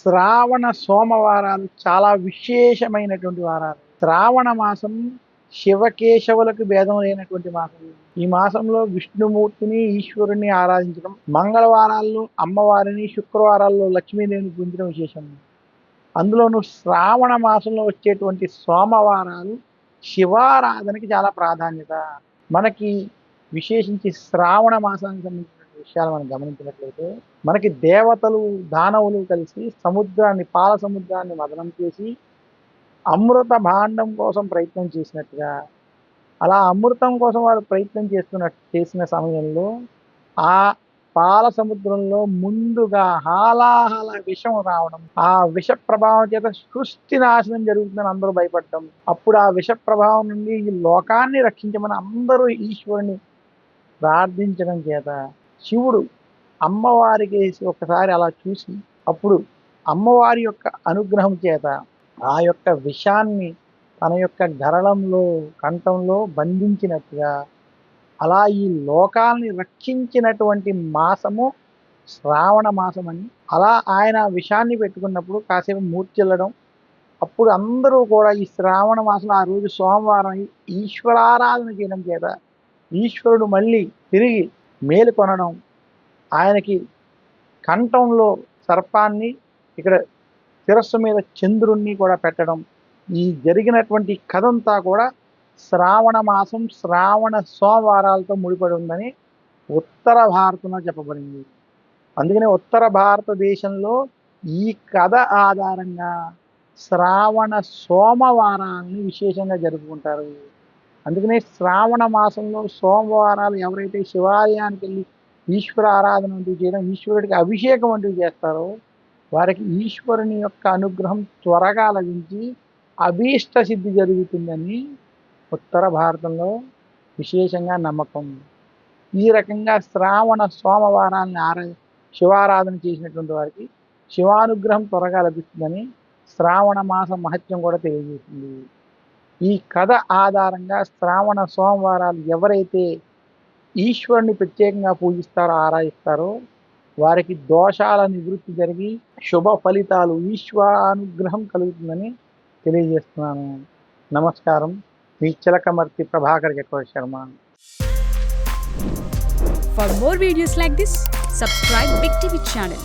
శ్రావణ సోమవారాలు చాలా విశేషమైనటువంటి వారాలు. శ్రావణ మాసం శివకేశవులకు భేదం లేనటువంటి మాసం. ఈ మాసంలో విష్ణుమూర్తిని, ఈశ్వరుని ఆరాధించడం, మంగళవారాల్లో అమ్మవారిని, శుక్రవారాల్లో లక్ష్మీదేవిని పూజించడం విశేషం. అందులోనూ శ్రావణ మాసంలో వచ్చేటువంటి సోమవారాలు శివారాధనకి చాలా ప్రాధాన్యత. మనకి విశేషించి శ్రావణ మాసానికి సంబంధించిన విషయాలు మనం గమనించినట్లయితే, మనకి దేవతలు, దానవులు కలిసి పాల సముద్రాన్ని మదనం చేసి అమృత భాండం కోసం ప్రయత్నం చేసినట్టుగా, అలా అమృతం కోసం వారు ప్రయత్నం చేసిన సమయంలో ఆ పాల సముద్రంలో ముందుగా హాలాహల విషం రావడం, ఆ విష ప్రభావం చేత సృష్టి నాశనం జరుగుతుందని అందరూ భయపడటం. అప్పుడు ఆ విష ప్రభావం నుండి ఈ లోకాన్ని రక్షించమని అందరూ ఈశ్వరుని ప్రార్థించడం చేత శివుడు అమ్మవారికి ఒకసారి అలా చూసి, అప్పుడు అమ్మవారి యొక్క అనుగ్రహం చేత ఆ యొక్క విషాన్ని తన యొక్క గరళంలో, కంఠంలో బంధించినట్టుగా, అలా ఈ లోకాల్ని రక్షించినటువంటి మాసము శ్రావణ మాసం అని. అలా ఆయన విషాన్ని పెట్టుకున్నప్పుడు కాసేపు మూర్ఛిల్లడం, అప్పుడు అందరూ కూడా ఈ శ్రావణ మాసంలో ఆ రోజు సోమవారం ఈశ్వరారాధన చేయడం చేత ఈశ్వరుడు మళ్ళీ తిరిగి మేలుకొనడం, ఆయనకి కంఠంలో సర్పాన్ని, ఇక్కడ శిరస్సు మీద చంద్రుణ్ణి కూడా పెట్టడం, ఈ జరిగినటువంటి కథంతా కూడా శ్రావణ మాసం, శ్రావణ సోమవారాలతో ముడిపడి ఉందని ఉత్తర భారతంలో చెప్పబడింది. అందుకనే ఉత్తర భారతదేశంలో ఈ కథ ఆధారంగా శ్రావణ సోమవారాన్ని విశేషంగా జరుపుకుంటారు. అందుకనే శ్రావణ మాసంలో సోమవారాలు ఎవరైతే శివాలయానికి వెళ్ళి ఈశ్వర ఆరాధన వంటివి చేయడం, ఈశ్వరుడికి అభిషేకం వంటివి చేస్తారో వారికి ఈశ్వరుని యొక్క అనుగ్రహం త్వరగా లభించి అభీష్ట సిద్ధి జరుగుతుందని ఉత్తర భారతంలో విశేషంగా నమ్మకం. ఈ రకంగా శ్రావణ సోమవారాన్ని శివారాధన చేసినటువంటి వారికి శివానుగ్రహం త్వరగా లభిస్తుందని శ్రావణ మాస మహత్యం కూడా తెలియజేస్తుంది. ఈ కథ ఆధారంగా శ్రావణ సోమవారాలు ఎవరైతే ఈశ్వరుని ప్రత్యేకంగా పూజిస్తారో, ఆరాధిస్తారో వారికి దోషాల నివృత్తి జరిగి శుభ ఫలితాలు, ఈశ్వరానుగ్రహం కలుగుతుందని తెలియజేస్తున్నాను. నమస్కారం. మీ చిలకమర్తి ప్రభాకర్ చక్రవర్తి Sharma. For more videos like this, subscribe Big TV channel.